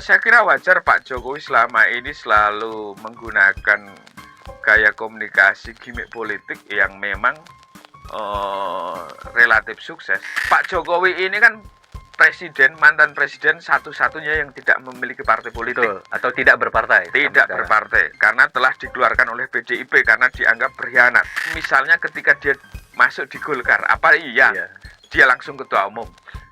Ya, saya kira wajar Pak Jokowi selama ini selalu menggunakan gaya komunikasi gimmick politik yang memang relatif sukses. Pak Jokowi ini kan mantan presiden satu-satunya yang tidak memiliki partai politik. Betul. Atau tidak berpartai. Tidak berpartai, karena telah dikeluarkan oleh PDIP karena dianggap berkhianat. Misalnya ketika dia masuk di Golkar, apa iya dia langsung ketua umum?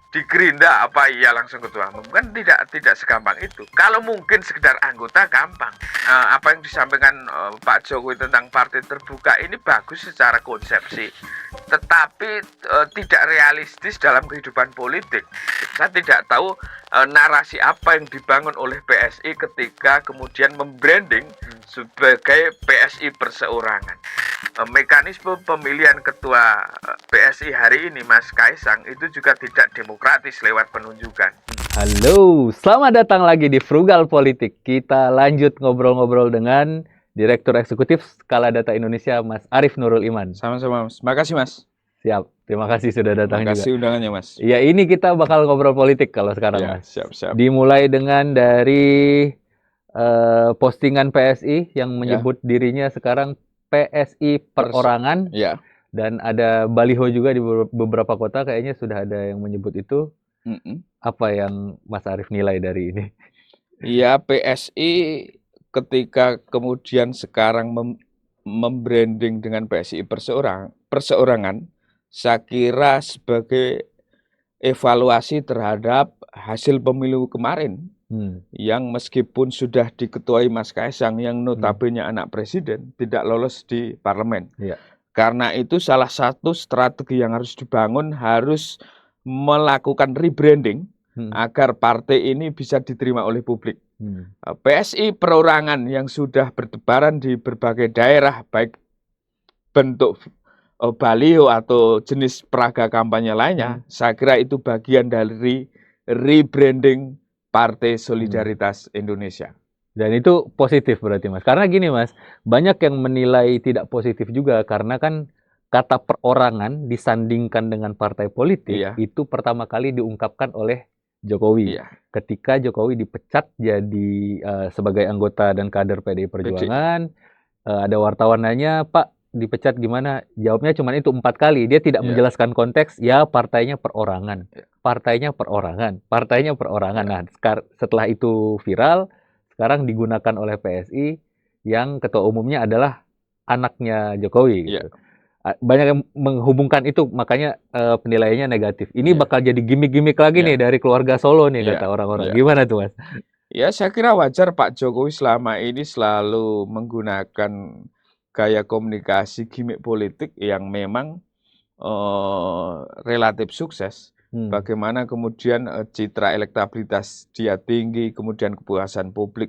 Di Gerindra apa iya langsung ketua umum? Kan tidak segampang itu. Kalau mungkin sekedar anggota gampang. Apa yang disampaikan Pak Jokowi tentang partai terbuka ini bagus secara konsepsi, tetapi tidak realistis dalam kehidupan politik. Saya tidak tahu narasi apa yang dibangun oleh PSI ketika kemudian membranding sebagai PSI perseorangan. Mekanisme pemilihan ketua PSI hari ini, Mas Kaisang, itu juga tidak demokratis lewat penunjukan. Halo, selamat datang lagi di Frugal Politik. Kita lanjut ngobrol-ngobrol dengan Direktur Eksekutif Skala Data Indonesia, Mas Arief Nurul Iman. Sama-sama, Mas. Makasih, Mas. Siap, terima kasih sudah datang juga. Terima kasih undangannya, Mas. Ya, ini kita bakal ngobrol politik kalau sekarang, Ya, Mas. siap-siap. Dimulai dengan dari postingan PSI yang menyebut dirinya sekarang PSI perorangan. Ya. Dan ada baliho juga di beberapa kota, kayaknya sudah ada yang menyebut itu. Apa yang Mas Arief nilai dari ini? Ya, PSI ketika kemudian sekarang membranding dengan PSI perseorangan, saya kira sebagai evaluasi terhadap hasil pemilu kemarin, yang meskipun sudah diketuai Mas Kaisang yang notabene anak presiden, tidak lolos di parlemen. Karena itu salah satu strategi yang harus dibangun harus melakukan rebranding agar partai ini bisa diterima oleh publik. PSI perorangan yang sudah bertebaran di berbagai daerah, baik bentuk baliho atau jenis peraga kampanye lainnya, saya kira itu bagian dari rebranding Partai Solidaritas Indonesia. Dan itu positif berarti, Mas. Karena gini, Mas, banyak yang menilai tidak positif juga karena kan kata perorangan disandingkan dengan partai politik itu pertama kali diungkapkan oleh Jokowi. Ketika Jokowi dipecat jadi sebagai anggota dan kader PDI Perjuangan, ada wartawan nanya, Pak, dipecat gimana? Jawabnya cuma itu 4 kali. Dia tidak menjelaskan konteks, ya partainya perorangan. Partainya perorangan. Partainya perorangan. Nah, setelah itu viral, sekarang digunakan oleh PSI yang ketua umumnya adalah anaknya Jokowi. Gitu. Banyak yang menghubungkan itu, makanya penilaiannya negatif. Ini bakal jadi gimmick-gimmick lagi nih dari keluarga Solo nih, kata orang-orang. Gimana tuh, Mas? Ya, saya kira wajar Pak Jokowi selama ini selalu menggunakan gaya komunikasi gimmick politik yang memang relatif sukses. Bagaimana kemudian citra elektabilitas dia tinggi, kemudian kepuasan publik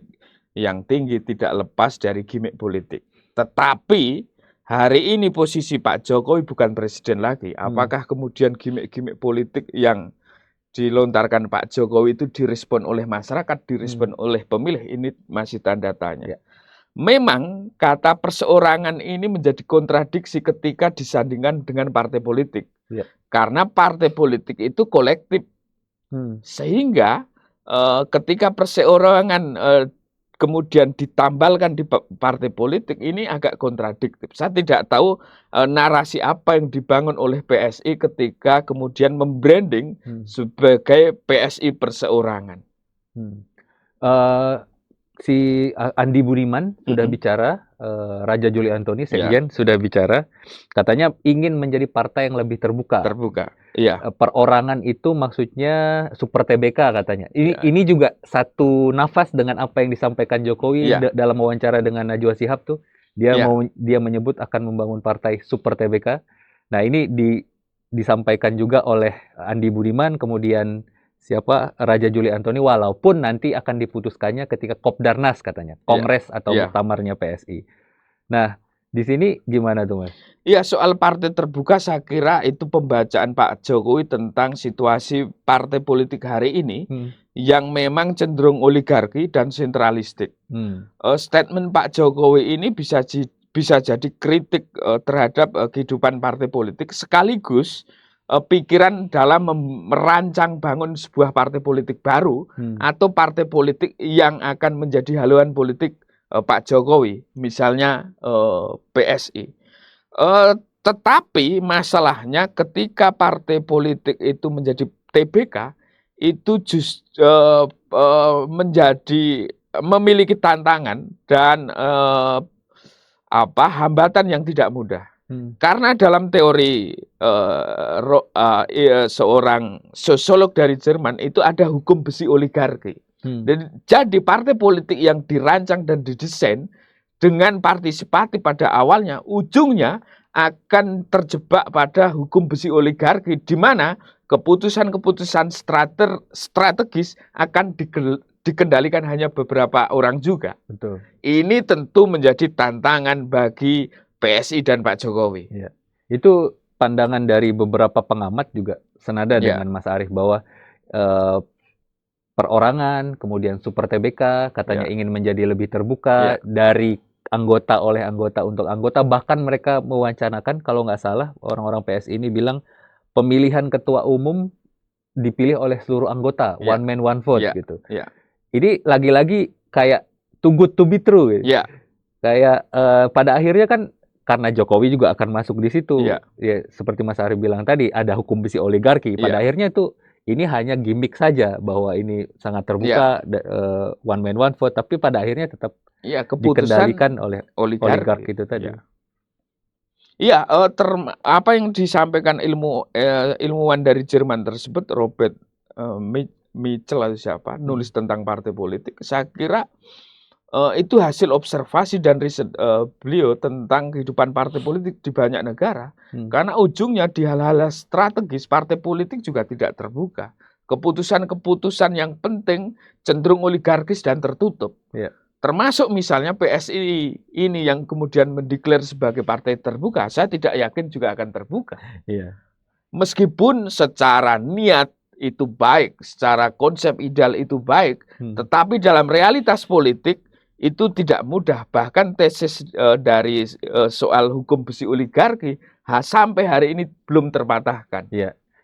yang tinggi tidak lepas dari gimmick politik. Tetapi hari ini posisi Pak Jokowi bukan presiden lagi. Apakah kemudian gimmick-gimmick politik yang dilontarkan Pak Jokowi itu direspon oleh masyarakat, direspon oleh pemilih? Ini masih tanda tanya. Memang kata perseorangan ini menjadi kontradiksi ketika disandingkan dengan partai politik. Karena partai politik itu kolektif. Sehingga ketika perseorangan kemudian ditambalkan di partai politik, ini agak kontradiktif. Saya tidak tahu narasi apa yang dibangun oleh PSI ketika kemudian membranding sebagai PSI perseorangan. Si Andi Budiman sudah bicara, Raja Juli Antoni, Sekjen, sudah bicara, katanya ingin menjadi partai yang lebih terbuka. Perorangan itu maksudnya super TBK katanya. Ini juga satu nafas dengan apa yang disampaikan Jokowi dalam wawancara dengan Najwa Shihab tuh. Dia menyebut akan membangun partai super TBK. Nah, ini disampaikan juga oleh Andi Budiman, kemudian Raja Juli Antoni, walaupun nanti akan diputuskannya ketika Kopdarnas katanya, Kongres atau muktamarnya PSI. Nah, di sini gimana tuh, Mas? Iya, soal partai terbuka saya kira itu pembacaan Pak Jokowi tentang situasi partai politik hari ini yang memang cenderung oligarki dan sentralistik. Statement Pak Jokowi ini bisa jadi kritik terhadap kehidupan partai politik, sekaligus pikiran dalam merancang bangun sebuah partai politik baru atau partai politik yang akan menjadi haluan politik Pak Jokowi, misalnya PSI. Tetapi masalahnya ketika partai politik itu menjadi TBK, itu memiliki tantangan dan hambatan yang tidak mudah. Karena dalam teori seorang sosiolog dari Jerman itu ada hukum besi oligarki. Jadi partai politik yang dirancang dan didesain dengan partisipatif pada awalnya, ujungnya akan terjebak pada hukum besi oligarki, di mana keputusan-keputusan strategis akan dikendalikan hanya beberapa orang juga. Betul. Ini tentu menjadi tantangan bagi PSI dan Pak Jokowi. Ya. Itu pandangan dari beberapa pengamat juga senada dengan Mas Arief bahwa perorangan, kemudian Super TBK katanya ingin menjadi lebih terbuka dari anggota oleh anggota untuk anggota, bahkan mereka mewacanakan, kalau nggak salah orang-orang PSI ini bilang pemilihan ketua umum dipilih oleh seluruh anggota, one man one vote gitu. Ini lagi-lagi kayak too good to be true gitu. Kayak pada akhirnya kan karena Jokowi juga akan masuk di situ. Ya, seperti Mas Arief bilang tadi, ada hukum besi oligarki. Pada akhirnya itu ini hanya gimmick saja bahwa ini sangat terbuka, one man one vote, tapi pada akhirnya tetap dikendalikan oleh oligarki itu tadi. Iya, apa yang disampaikan ilmuwan dari Jerman tersebut, Robert Mitchell atau siapa, nulis tentang partai politik, saya kira itu hasil observasi dan riset beliau tentang kehidupan partai politik di banyak negara. Karena ujungnya di hal-hal strategis partai politik juga tidak terbuka. Keputusan-keputusan yang penting cenderung oligarkis dan tertutup. Termasuk misalnya PSI ini yang kemudian mendeklar sebagai partai terbuka, saya tidak yakin juga akan terbuka. Meskipun secara niat itu baik, secara konsep ideal itu baik, tetapi dalam realitas politik itu tidak mudah. Bahkan tesis dari soal hukum besi oligarki sampai hari ini belum terpatahkan.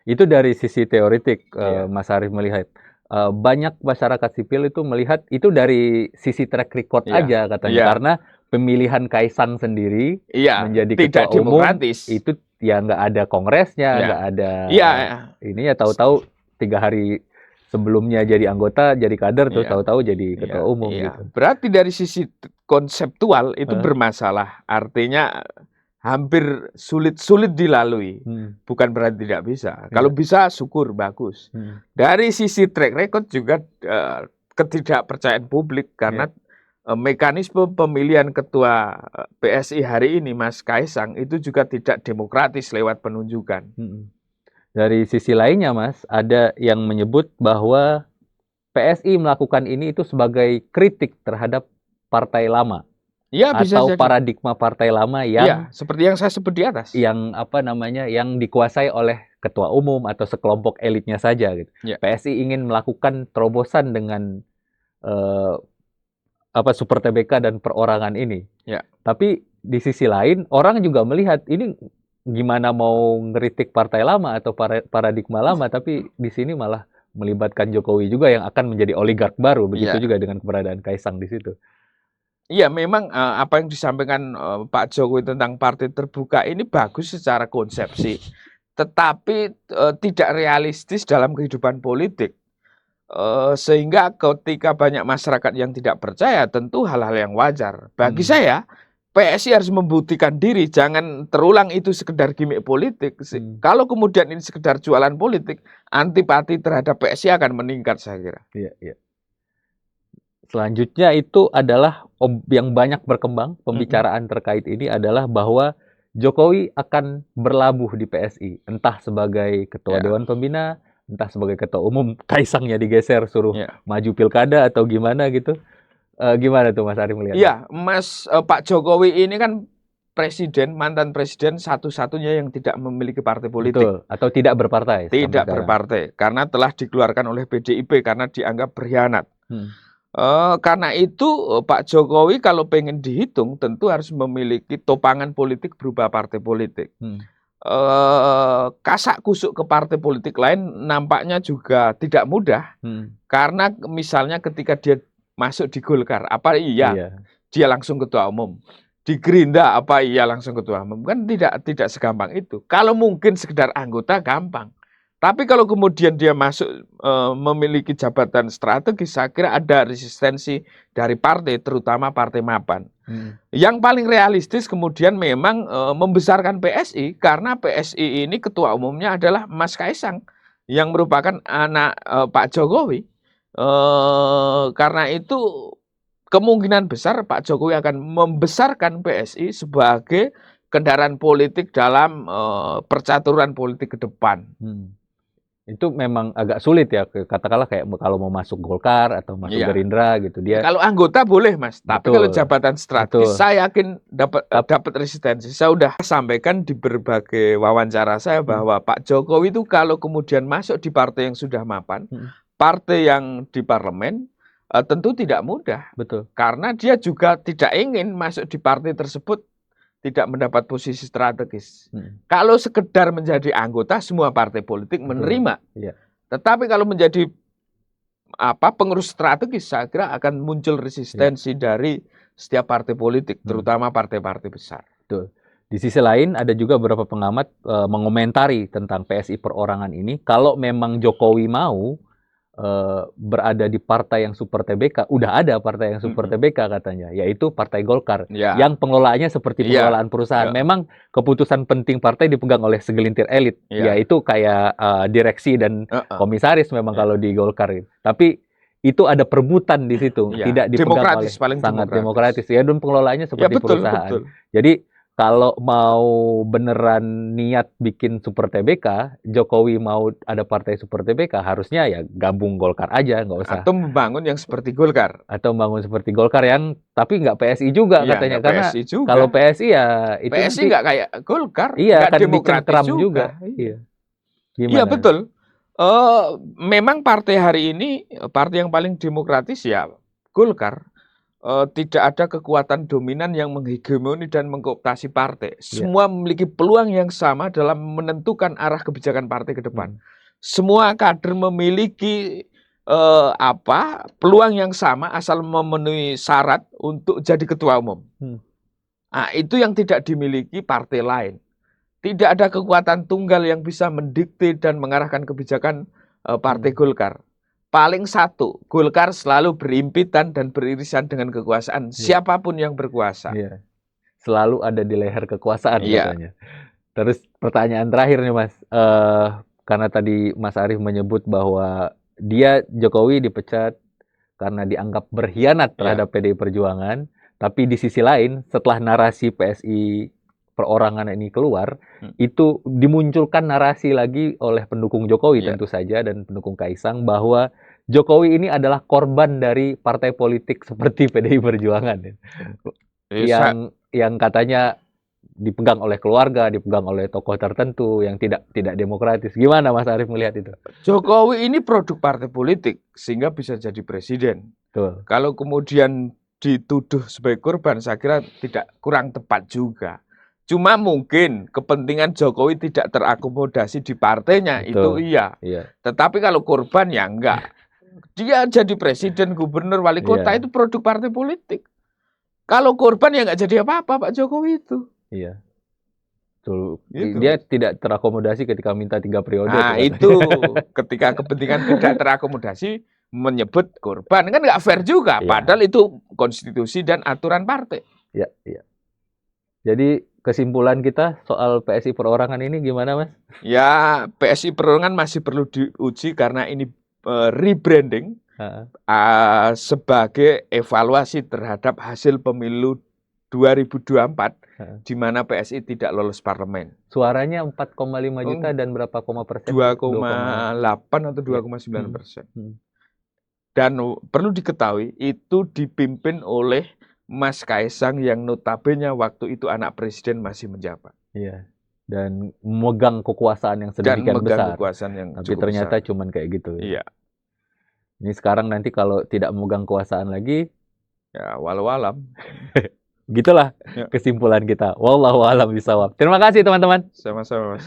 Itu dari sisi teoritik, Mas Arief melihat. Banyak masyarakat sipil itu melihat itu dari sisi track record aja katanya, karena pemilihan Kaisang sendiri menjadi ketua umum itu nggak ada kongresnya, nggak ada ini tahu-tahu 3 hari sebelumnya jadi anggota, jadi kader, terus tahu-tahu jadi ketua umum gitu. Berarti dari sisi konseptual itu bermasalah, artinya hampir sulit dilalui. Bukan berarti tidak bisa. Kalau bisa, syukur, bagus. Dari sisi track record juga ketidakpercayaan publik, karena mekanisme pemilihan ketua PSI hari ini, Mas Kaisang, itu juga tidak demokratis lewat penunjukan. Dari sisi lainnya, Mas, ada yang menyebut bahwa PSI melakukan ini itu sebagai kritik terhadap partai lama. Bisa atau jadi paradigma partai lama yang seperti yang saya sebut di atas, yang yang dikuasai oleh ketua umum atau sekelompok elitnya saja gitu. PSI ingin melakukan terobosan dengan Super TBK dan perorangan ini. Tapi di sisi lain orang juga melihat ini gimana mau ngeritik partai lama atau paradigma lama, tapi di sini malah melibatkan Jokowi juga yang akan menjadi oligark baru. Begitu juga dengan keberadaan Kaisang di situ. Memang apa yang disampaikan Pak Jokowi tentang partai terbuka ini bagus secara konsepsi, tetapi tidak realistis dalam kehidupan politik. Sehingga ketika banyak masyarakat yang tidak percaya, tentu hal-hal yang wajar. Bagi saya, PSI harus membuktikan diri, jangan terulang itu sekedar gimmick politik. Kalau kemudian ini sekedar jualan politik, antipati terhadap PSI akan meningkat, saya kira. Selanjutnya itu adalah yang banyak berkembang pembicaraan terkait ini adalah bahwa Jokowi akan berlabuh di PSI, entah sebagai ketua Dewan Pembina, entah sebagai ketua umum, Kaisangnya digeser suruh maju pilkada atau gimana gitu. Gimana tuh Mas Arief melihat? Pak Jokowi ini kan mantan presiden satu-satunya yang tidak memiliki partai politik. Betul, atau tidak berpartai. Tidak berpartai, karena telah dikeluarkan oleh PDIP karena dianggap berkhianat. Karena itu Pak Jokowi kalau pengen dihitung tentu harus memiliki topangan politik berupa partai politik. kasak kusuk ke partai politik lain nampaknya juga tidak mudah. Karena misalnya ketika dia masuk di Golkar, apa iya dia langsung ketua umum? Di Gerindra apa iya langsung ketua umum? Kan tidak segampang itu. Kalau mungkin sekedar anggota gampang. Tapi kalau kemudian dia masuk memiliki jabatan strategis, saya kira ada resistensi dari partai, terutama partai mapan. Yang paling realistis kemudian memang membesarkan PSI, karena PSI ini ketua umumnya adalah Mas Kaisang, yang merupakan anak Pak Jokowi. Karena itu kemungkinan besar Pak Jokowi akan membesarkan PSI sebagai kendaraan politik dalam percaturan politik ke depan. Itu memang agak sulit ya, katakanlah kayak kalau mau masuk Golkar atau masuk Gerindra gitu dia. Kalau anggota boleh Mas, tapi kalau jabatan strategis saya yakin dapat resistensi. Saya sudah sampaikan di berbagai wawancara saya bahwa Pak Jokowi itu kalau kemudian masuk di partai yang sudah mapan, partai yang di parlemen, tentu tidak mudah. Betul. Karena dia juga tidak ingin masuk di partai tersebut tidak mendapat posisi strategis. Kalau sekedar menjadi anggota, semua partai politik menerima. Tetapi kalau menjadi pengurus strategis, saya kira akan muncul resistensi dari setiap partai politik, terutama partai-partai besar. Betul. Di sisi lain, ada juga beberapa pengamat mengomentari tentang PSI perorangan ini. Kalau memang Jokowi mau berada di partai yang super TBK, udah ada partai yang super TBK katanya, yaitu Partai Golkar, yang pengelolaannya seperti pengelolaan perusahaan. Memang keputusan penting partai dipegang oleh segelintir elit, yaitu kayak direksi dan komisaris memang kalau di Golkar. Tapi itu ada perebutan di situ, tidak dipegang oleh sangat demokratis. Ya, dan pengelolaannya seperti perusahaan. Betul. Jadi kalau mau beneran niat bikin super TBK, Jokowi mau ada partai super TBK, harusnya ya gabung Golkar aja, nggak usah. Atau membangun yang seperti Golkar. Atau membangun seperti Golkar yang, tapi nggak PSI juga katanya. Karena PSI juga. Kalau PSI ya itu PSI nggak kayak Golkar, iya, nggak kan demokratis juga. Iya betul. Memang partai hari ini, partai yang paling demokratis ya Golkar. Tidak ada kekuatan dominan yang menghegemoni dan mengkooptasi partai. Semua memiliki peluang yang sama dalam menentukan arah kebijakan partai ke depan. Semua kader memiliki peluang yang sama asal memenuhi syarat untuk jadi ketua umum. Nah, itu yang tidak dimiliki partai lain. Tidak ada kekuatan tunggal yang bisa mendikte dan mengarahkan kebijakan partai Golkar. Paling satu, Golkar selalu berimpitan dan beririsan dengan kekuasaan, siapapun yang berkuasa. Selalu ada di leher kekuasaan katanya. Terus pertanyaan terakhir nih Mas, karena tadi Mas Arief menyebut bahwa Jokowi dipecat karena dianggap berkhianat terhadap PDI Perjuangan, tapi di sisi lain setelah narasi PSI perorangan ini keluar, itu dimunculkan narasi lagi oleh pendukung Jokowi tentu saja dan pendukung Kaisang bahwa Jokowi ini adalah korban dari partai politik seperti PDI Perjuangan yang katanya dipegang oleh keluarga, dipegang oleh tokoh tertentu yang tidak demokratis. Gimana Mas Arief melihat itu? Jokowi ini produk partai politik sehingga bisa jadi presiden. Betul. Kalau kemudian dituduh sebagai korban, saya kira kurang tepat juga. Cuma mungkin kepentingan Jokowi tidak terakomodasi di partainya. Betul. Itu iya. Tetapi kalau korban ya enggak. Dia jadi presiden, gubernur, wali kota itu produk partai politik. Kalau korban ya enggak jadi apa-apa Pak Jokowi itu. Iya. Betul. Dia tidak terakomodasi ketika minta 3 periode. Nah itu ketika kepentingan tidak terakomodasi menyebut korban kan enggak fair juga. Padahal itu konstitusi dan aturan partai. Iya. Jadi kesimpulan kita soal PSI perorangan ini gimana Mas? Ya PSI perorangan masih perlu diuji karena ini rebranding sebagai evaluasi terhadap hasil pemilu 2024 di mana PSI tidak lolos parlemen. Suaranya 4,5 juta dan berapa persen? 2,8 atau 2,9%. Dan perlu diketahui itu dipimpin oleh Mas Kaisang yang notabene waktu itu anak presiden masih menjabat. Iya. Dan memegang kekuasaan yang sedemikian besar. Tapi ternyata cuman kayak gitu. Iya. Ini sekarang nanti kalau tidak memegang kekuasaan lagi, ya walau alam. Gitulah Ya. kesimpulan kita. Wallahu a'lam bishawab. Terima kasih teman-teman. Sama-sama, Mas.